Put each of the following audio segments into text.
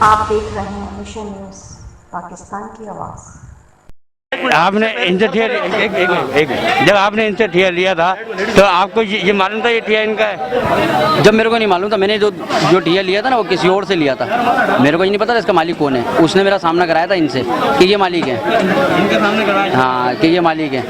आप देख रहे हैं मिशन न्यूज़ पाकिस्तान की आवाज़। आपने इनसे ठेर एक जब आपने इनसे ठेर लिया था तो आपको ये मालूम था ये ठेर इनका है? जब मेरे को नहीं मालूम था, मैंने जो ठेर लिया था ना वो किसी और से लिया था। मेरे को ये नहीं पता था इसका मालिक कौन है। उसने मेरा सामना कराया था इनसे कि ये मालिक है, इनके सामने कराया? हाँ कि ये मालिक है।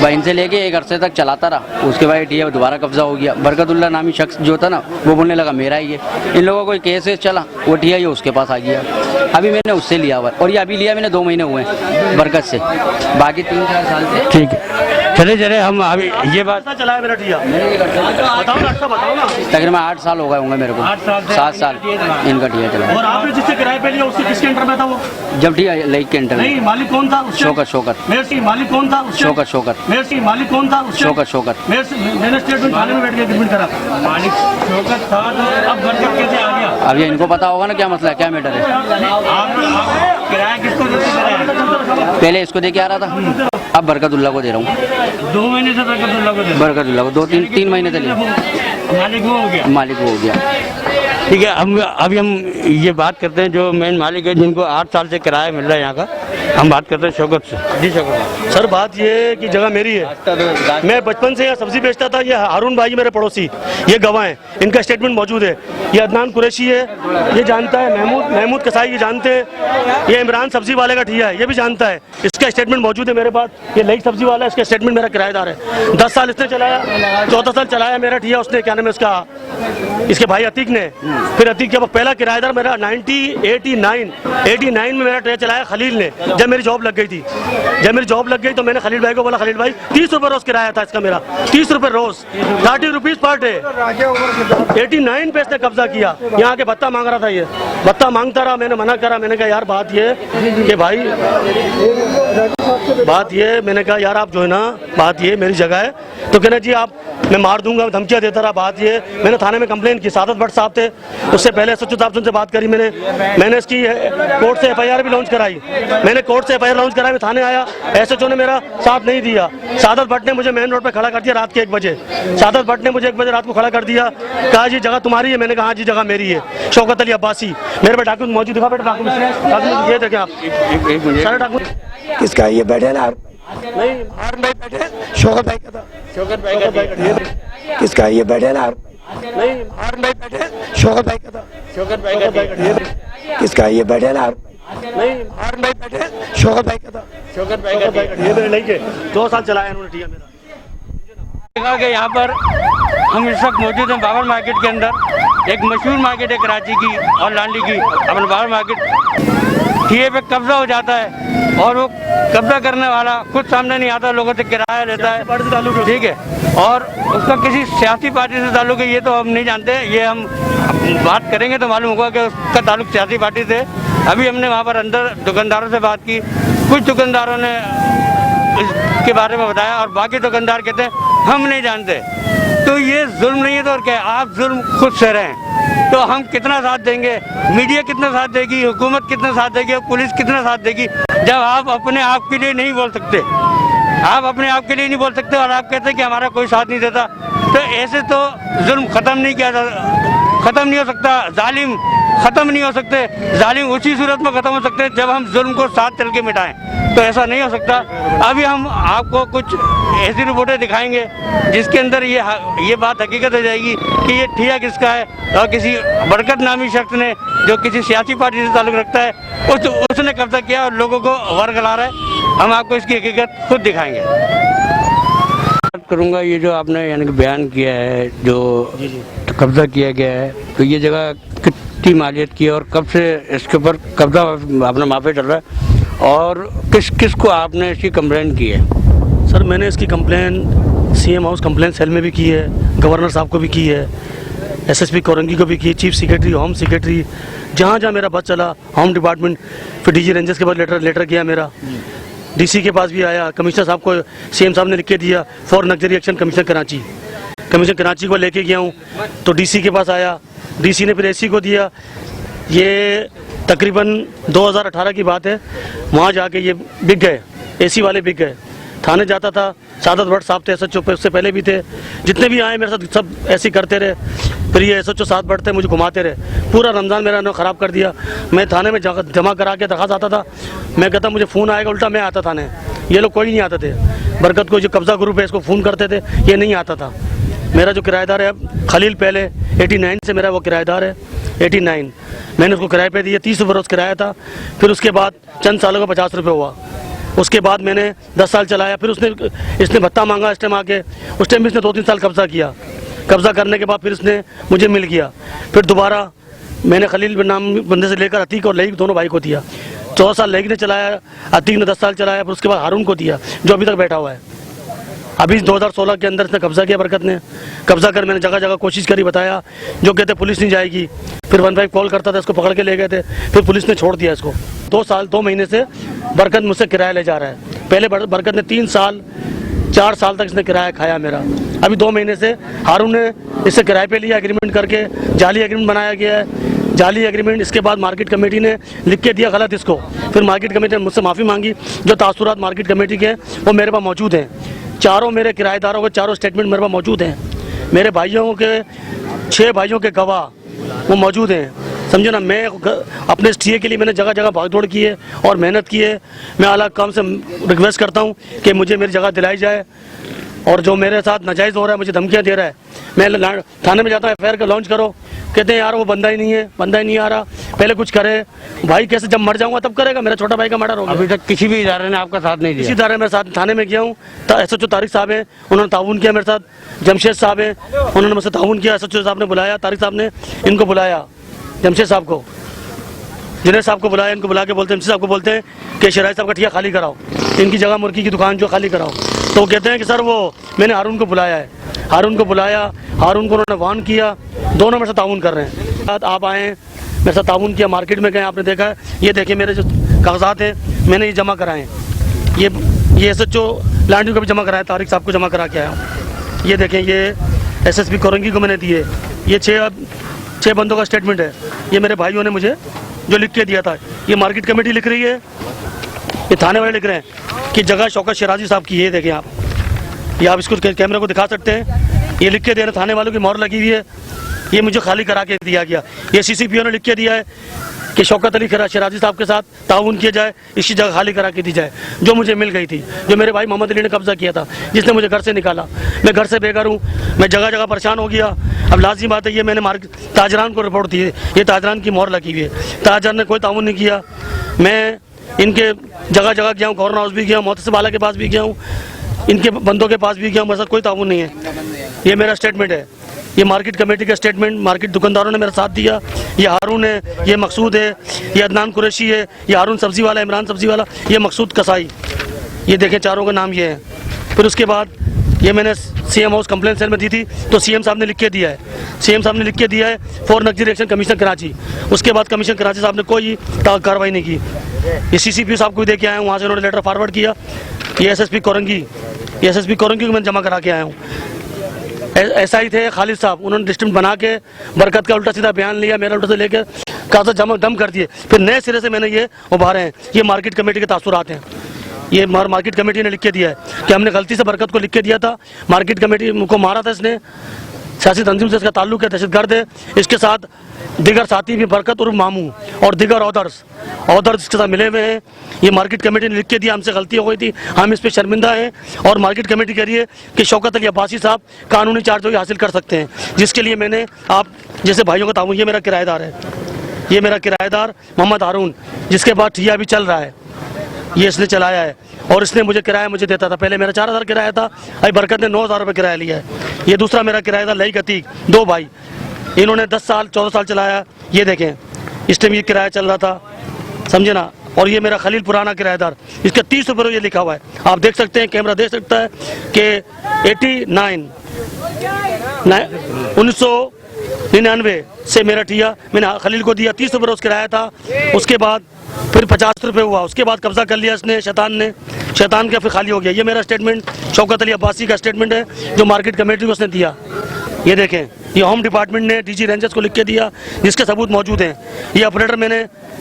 भाई इनसे लेके एक अरसे तक चलाता रहा, उसके बाद ठेर दोबारा कब्जा हो गया। बरकतुल्ला नामी शख्स जो था ना वो बोलने लगा मेरा ही है। इन लोगों को केस चला, वो ठेर ये उसके पास आ गया। अभी मैंने उससे लिया हुआ और ये अभी लिया मैंने 2 महीने हुए हैं बरकत से, बाकी 3-4 साल से। ठीक है, चले चले हम अभी ये बात चला है मेरा ठिया। बताओ ना, अच्छा बताओ ना। तकरीबन 8 साल हो गए होंगे मेरे को। 7 साल इनका ठिया चला। और आपने जिससे किराए पे लिया उसके किसके अंडर में था वो? जब ठिया लेक के अंडर नहीं, मालिक कौन था? शौकत मेरे मालिक कौन था? शौकत मेरे मालिक कौन था? शौकत मैंने स्टेटमेंट थाने में बैठ के एग्रीमेंट करा। मालिक शौकत था, तो अब बरकत कैसे आ गया? अब ये इनको पता होगा ना क्या मसला है, क्या मैटर है। आप किराया किसको देते थे? पहले इसको दे के आ रहा था, अब बरकतुल्ला को दे रहा हूँ। 2 महीने से बरकतुल्ला को दे रहे? बरकतुल्ला को 2-3 महीने से लिया। मालिक वो हो गया? मालिक वो हो गया। ठीक है, अभी हम ये बात करते हैं जो मेन मालिक है जिनको 8 साल से किराया मिल रहा है यहाँ का। हम बात करते हैं शौकत से। जी शौकत सर, बात ये है कि जगह मेरी है। मैं बचपन से यहाँ सब्जी बेचता था। ये हारून भाई मेरे पड़ोसी, ये गवाह हैं, इनका स्टेटमेंट मौजूद है। ये अदनान कुरैशी है, ये जानता है। महमूद कसाई ये जानते हैं। ये इमरान सब्जी वाले का ठिया है, ये भी जानता है। इसका स्टेटमेंट मौजूद है मेरे पास। ये लई सब्जी वाला है, इसका स्टेटमेंट मेरा किराएदार है। 10 साल इसने चलाया, 14 साल चलाया मेरा ठिया उसने। क्या नाम है इसका, इसके भाई अतीक ने। फिर अतीक के पहला किराएदार मेरा 89 में मेरा ट्रे चलाया खलील ने। जब मेरी जॉब लग गई थी, तो मैंने खलील भाई को बोला, खलील भाई 30 रुपये रोज किराया था इसका मेरा, 30 रुपये रोज, 30 रुपीज पर डे। 89 पे इसने कब्जा किया। यहाँ के भत्ता मांग रहा था, ये भत्ता मांगता रहा। मैंने मना करा। मैंने कहा यार बात ये कि भाई मैंने कहा यार आप जो है ना, बात ये मेरी जगह है। तो कहना जी आप, मैं मार दूंगा, धमकियां देता रहा। बात ये, मैंने थाने में कंप्लेन की। सादत भट्ट साहब थे, उससे पहले सच्चू साहब से बात करी मैंने इसकी कोर्ट से FIR भी लॉन्च कराई। मैं थाने आया, SHO ने मेरा साथ नहीं दिया। सादत भट्ट ने मुझे मेन रोड पे खड़ा कर दिया रात के 1 बजे। सादत भट्ट ने मुझे 1 बजे रात को खड़ा कर दिया, कहा जी जगह तुम्हारी है? मैंने कहा हाँ जी जगह मेरी है। शौकत अली अब्बासी, मेरे पे डॉक्यूमेंट मौजूद, दिखा बेटा डॉक्यूमेंट, ये देखें आप सारे डॉक्यूमेंट। किसका ये बैठे ना? नहीं, हारून भाई बैठे, शौकत भाई का था। शौकत भाई का किसका ये बैठे ना? नहीं, हारून भाई बैठे, शौकत भाई का था। शौकत भाई का किसका ये बैठे ना? नहीं, हारून भाई बैठे, शौकत भाई का था। शौकत भाई का ये मेरे लेके 2 साल चलाया इन्होंने ठिया मेरा। देखा कि यहाँ पर हम इस वक्त मौजूद हैं बाबर मार्केट के अंदर। एक मशहूर मार्केट है कराची की और लांडी की, अपना बाबर मार्केट। ठिये पे कब्जा हो जाता है और वो कब्जा करने वाला खुद सामने नहीं आता, लोगों से किराया लेता है, ठीक है। और उसका किसी सियासी पार्टी से ताल्लुक है ये तो हम नहीं जानते। ये हम बात करेंगे तो मालूम होगा कि उसका ताल्लुक सियासी पार्टी से। अभी हमने वहाँ पर अंदर दुकानदारों से बात की, कुछ दुकानदारों ने इसके बारे में बताया और बाकी दुकानदार कहते हैं हम नहीं जानते। तो ये जुल्म नहीं है तो और क्या है, आप जुल्म खुद से रहे हैं। तो हम कितना साथ देंगे, मीडिया कितना साथ देगी, हुकूमत कितना साथ देगी, पुलिस कितना साथ देगी, जब आप अपने आप के लिए नहीं बोल सकते। आप अपने आप के लिए नहीं बोल सकते और आप कहते हैं कि हमारा कोई साथ नहीं देता। तो ऐसे तो जुल्म ख़त्म नहीं हो सकता, जालिम ख़त्म नहीं हो सकते। जालिम उसी सूरत में ख़त्म हो सकते हैं जब हम जुल्म को साथ चल के मिटाएं। तो ऐसा नहीं हो सकता। अभी हम आपको कुछ ऐसी रिपोर्टें दिखाएंगे जिसके अंदर ये बात हकीकत हो जाएगी कि ये ठिया किसका है और किसी बरकत नामी शख्स ने जो किसी सियासी पार्टी से ताल्लुक़ रखता है उसने कब्जा किया और लोगों को वर्गला रहा है। हम आपको इसकी हकीकत खुद दिखाएंगे। बात करूँगा ये जो आपने यानी कि बयान किया है, जो कब्जा किया गया है, तो ये जगह कितनी मालियत की है और कब से इसके ऊपर कब्जा अपना माफे चल रहा है और किस को आपने इसकी कंप्लेन की है? सर मैंने इसकी complaint CM house complaint cell में भी की है, गवर्नर साहब को भी की है, SSP कोरंगी को भी की, चीफ सेक्रेटरी, होम सेक्रेटरी, जहाँ मेरा बस चला, होम डिपार्टमेंट, फिर DG रेंजर्स के पास लेटर किया मेरा, DC के पास भी आया, कमिश्नर साहब को CM साहब ने लिख के दिया, for Naxali action commission Karachi को लेके गया हूँ। तो DC के पास आया, DC ने फिर AC को दिया। ये तकरीबन 2018 की बात है। वहाँ जाके ये बिक गए, AC वाले बिक गए। थाने जाता था, सादत भट्ट साहब थे SHO पे, उससे पहले भी थे, जितने भी आए मेरे साथ सब ऐसे ही करते रहे। फिर ये SHO सादत भट्ट थे, मुझे घुमाते रहे, पूरा रमज़ान मेरा ने ख़राब कर दिया। मैं थाने में जमा करा के दरख्वास्त आता था, मैं कहता मुझे फ़ोन आएगा, उल्टा मैं आता थाने, ये लोग कोई नहीं आते थे। बरकत को जो कब्ज़ा ग्रुप है इसको फ़ोन करते थे, ये नहीं आता था। मेरा जो किराएदार है खलील, पहले 89 से मेरा वो किराएदार है, 89 मैंने उसको किराए पे दिए, 30 बरस किराया था। फिर उसके बाद चंद सालों का 50 रुपये हुआ। उसके बाद मैंने 10 साल चलाया। फिर इसने भत्ता मांगा इस टाइम आके, उस टाइम भी इसने 2-3 साल कब्जा किया। कब्जा करने के बाद फिर इसने मुझे मिल गया। फिर दोबारा मैंने खलील नाम बंदे से लेकर अतीक और लईक दोनों भाई को दिया। 14 साल लईक ने चलाया, अतीक ने 10 साल चलाया। फिर उसके बाद हारून को दिया जो अभी तक बैठा हुआ है। अभी 2016 के अंदर इसने कब्जा किया, बरकत ने कब्जा कर, मैंने जगह जगह कोशिश करी, बताया, जो कहते पुलिस नहीं जाएगी। फिर 15 कॉल करता था, इसको पकड़ के ले गए थे, फिर पुलिस ने छोड़ दिया इसको। 2 साल 2 महीने से बरकत मुझसे किराया ले जा रहा है। पहले बरकत ने 3 साल 4 साल तक इसने किराया खाया मेरा। अभी 2 महीने से हारून ने इससे किराए पे लिया, एग्रीमेंट करके जाली एग्रीमेंट बनाया गया है, जाली एग्रीमेंट। इसके बाद मार्केट कमेटी ने लिख के दिया गलत इसको। फिर मार्केट कमेटी ने मुझसे माफ़ी मांगी। जो तासुरात मार्केट कमेटी के वो मेरे पास मौजूद हैं, चारों मेरे किराएदारों के चारों स्टेटमेंट मेरे पास मौजूद हैं। मेरे भाइयों के 6 भाइयों के गवाह वो मौजूद हैं, समझे ना। मैं अपने TA के लिए मैंने जगह जगह भागदौड़ की है और मेहनत की है। मैं आला काम से रिक्वेस्ट करता हूँ कि मुझे मेरी जगह दिलाई जाए। और जो मेरे साथ नाजायज़ हो रहा है, मुझे धमकियाँ दे रहा है, मैं थाने में जाता हूँ, FIR का लॉन्च करो, कहते हैं यार वो बंदा ही नहीं है, बंदा ही नहीं आ रहा, पहले कुछ करे। भाई कैसे, जब मर जाऊंगा तब करेगा। मेरा छोटा भाई का मर्डर हो गया। अभी तक किसी भी इदारे ने आपका साथ नहीं दिया? इसी इदारे में साथ थाने में गया हूँ। SHO तारिक साहब हैं, उन्होंने ताउन किया मेरे साथ। जमशेद साहब हैं, उन्होंने मुझसे ताउन किया। SHO साहब ने बुलाया, तारिक साहब ने इनको बुलाया, जमशेद साहब को, जुनैद साहब को बुलाया। इनको बुला के बोलते हैं, साहब को बोलते हैं कि शराय साहब का ठिया खाली कराओ, इनकी जगह मुर्गी की दुकान जो खाली कराओ। तो कहते हैं कि सर वो मैंने हारून को बुलाया है। हारून को बुलाया, हारून को उन्होंने वार्न किया, दोनों मेरे साथ ताउन कर रहे हैं। आप आए, मेरे साथ ताउन किया, मार्केट में गए, आपने देखा है, ये देखिए मेरे जो कागजात हैं मैंने ये जमा कराए हैं। ये SHO लांडी को भी जमा कराया, तारिक साहब को जमा करा के आया हूँ। ये देखें, ये SSP कोरंगी को मैंने दिए। ये 6 बंदों का स्टेटमेंट है, ये मेरे भाइयों ने मुझे जो लिख के दिया था। ये मार्केट कमेटी लिख रही है, ये थाने वाले लिख रहे हैं कि जगह शौकत शराजी साहब की। ये देखें आप, ये आप इसको कैमरे को दिखा सकते हैं। ये लिख के दे रहे, थाने वालों की मोहर लगी हुई है। ये मुझे खाली करा के दिया गया। ये CCPO ने लिख के दिया है कि शौकत अली शराजी साहब के साथ ताउन किया जाए, इसकी जगह खाली करा के दी जाए, जो मुझे मिल गई थी, जो मेरे भाई मोहम्मद अली ने कब्जा किया था, जिसने मुझे घर से निकाला। मैं घर से बेघर हूँ, मैं जगह जगह परेशान हो गया। अब लाजमी बात है, ये मैंने ताजरान को रिपोर्ट दी है, ये ताजरान की मोहर लगी हुई है। ताजरान ने कोई ताउन नहीं किया। मैं इनके जगह जगह गया हूँ, गवर्नर हाउस भी गया हूँ, मोहतसिब वाला के पास भी गया हूँ, इनके बंदों के पास भी गया हूँ, मेरे साथ कोई ताउन नहीं है। ये मेरा स्टेटमेंट है, ये मार्केट कमेटी का स्टेटमेंट। मार्केट दुकानदारों ने मेरा साथ दिया। ये हारून है, ये मकसूद है, ये अदनान कुरैशी है, ये हारून सब्जी वाला, इमरान सब्जी वाला, ये मकसूद कसाई। ये देखें, चारों का नाम ये है। फिर उसके बाद ये मैंने CM हाउस कंप्लेंट सेल में दी थी, तो CM साहब ने लिख के दिया है, CM साहब ने लिख के दिया है for Naxali action commission Karachi. उसके बाद कमीशन कराची साहब ने कोई कार्रवाई नहीं की। ये CCP साहब को भी दे के आया हूँ, वहाँ से उन्होंने लेटर फॉरवर्ड किया। ये SSP कोरंगी, ये SSP कोरंगी को मैंने जमा करा के आया हूँ। SI थे खालिद साहब, उन्होंने डिस्ट्रिक्ट बना के बरकत का उल्टा सीधा बयान लिया, मेरा उल्टा से लेकर कागज जमा दम कर दिए। फिर नए सिरे से मैंने ये उभारे हैं। ये मार्केट कमेटी के तासुरात हैं। ये मार्केट कमेटी ने लिख के दिया है कि हमने गलती से बरकत को लिख के दिया था। मार्केट कमेटी को मारा था इसने, सियासी तंजीम से इसका ताल्लुक है, दहशतगर्द है। इसके साथ दिगर साथी भी बरकत और मामू और दिगर ऑर्डर्स इसके साथ मिले हुए हैं। ये मार्केट कमेटी ने लिख के दिया, हमसे गलती हो गई थी, हम इस पर शर्मिंदा हैं। और मार्केट कमेटी कह रही है कि शौकत अली अब्बासी साहब कानूनी चार्ज हासिल कर सकते हैं, जिसके लिए मैंने आप जैसे भाइयों को ताऊं। ये मेरा किराएदार है, ये मेरा किराएदार मोहम्मद हारून, जिसके बाद ठिया भी चल रहा है, ये इसने चलाया है। और इसने मुझे किराया मुझे देता था, पहले मेरा 4000 किराया था, अभी बरकत ने 9000 रुपये किराया लिया है। ये दूसरा मेरा किराएदार लईक अतीक, 2 भाई, इन्होंने 10 साल 14 साल चलाया। ये देखें, इस टाइम ये किराया चल रहा था, समझे ना। और ये मेरा खलील पुराना किराएदार, इसका 30 रुपये ये लिखा हुआ है, आप देख सकते हैं, कैमरा देख सकता है कि 1999 से मेरा ठिया मैंने खलील को दिया, 30 रुपये रोज किराया था। उसके बाद फिर 50 रुपये हुआ, उसके बाद कब्जा कर लिया इसने, शैतान का फिर खाली हो गया। ये मेरा स्टेटमेंट शौकत अली अब्बासी का स्टेटमेंट है, जो मार्केट कमेटी को उसने दिया। ये देखें, ये होम डिपार्टमेंट ने DG रेंजर्स को लिख के दिया, जिसके सबूत मौजूद हैं। ये ऑपरेटर मैंने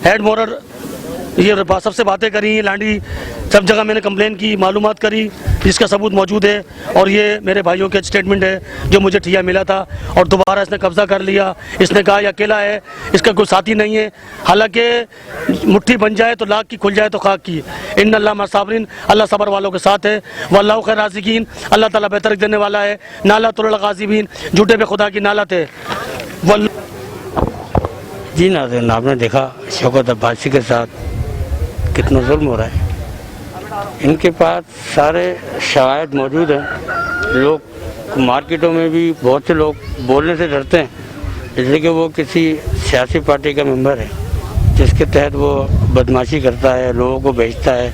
हेड मोरर ये सबसे बातें करी, लांडी सब जगह मैंने कंप्लेन की, मालूमात करी, जिसका सबूत मौजूद है। और ये मेरे भाइयों के स्टेटमेंट है जो मुझे ठिया मिला था, और दोबारा इसने कब्जा कर लिया। इसने कहा ये अकेला है, इसका कोई साथी नहीं है। हालांकि मुट्ठी बन जाए तो लाख की, खुल जाए तो खाक की। इन अल्लाह मसाबरीन, अल्लाह सबर वालों के साथ है। वल्लाहु खैर राज़िकीन, अल्लाह ताला बेहतर देने वाला है। नाला तुल गाज़िबीन, झूठे पे खुदा की नालत है। जी नाज़रीन, आपने देखा शौकत अब्बासी के साथ कितना जुल्म हो रहा है। इनके पास सारे शवाहिद मौजूद हैं। लोग मार्केटों में भी बहुत से लोग बोलने से डरते हैं, इसलिए कि वो किसी सियासी पार्टी का मेंबर है, जिसके तहत वो बदमाशी करता है, लोगों को बेचता है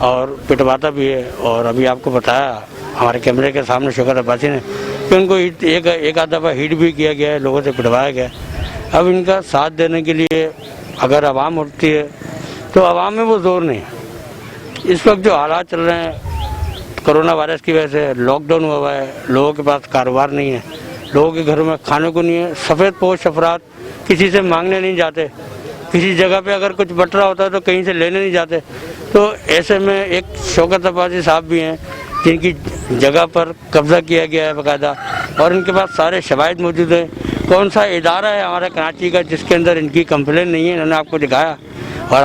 और पिटवाता भी है। और अभी आपको बताया हमारे कैमरे के सामने शौकत अब्बासी ने कि उनको एक आध दफ़ा हिट भी किया गया है, लोगों से पिटवाया गया है। अब इनका साथ देने के लिए अगर आवाम उठती है तो आवाम में वो जोर नहीं है। इस वक्त जो हालात चल रहे हैं कोरोना वायरस की वजह से, लॉकडाउन हुआ है, लोगों के पास कारोबार नहीं है, लोगों के घरों में खाने को नहीं है। सफ़ेद पोश अफराद किसी से मांगने नहीं जाते, किसी जगह पे अगर कुछ बट रहा होता है तो कहीं से लेने नहीं जाते। तो ऐसे में एक शौकत अब्बासी साहब भी हैं जिनकी जगह पर कब्जा किया गया है बाकायदा, और इनके पास सारे शवाहिद मौजूद हैं। कौन सा इदारा है हमारा कराची का जिसके अंदर इनकी कंप्लेन नहीं है, इन्होंने आपको दिखाया, और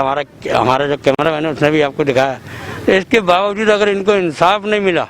हमारा जो कैमरा मैन है उसने भी आपको दिखाया। तो इसके बावजूद अगर इनको इंसाफ नहीं मिला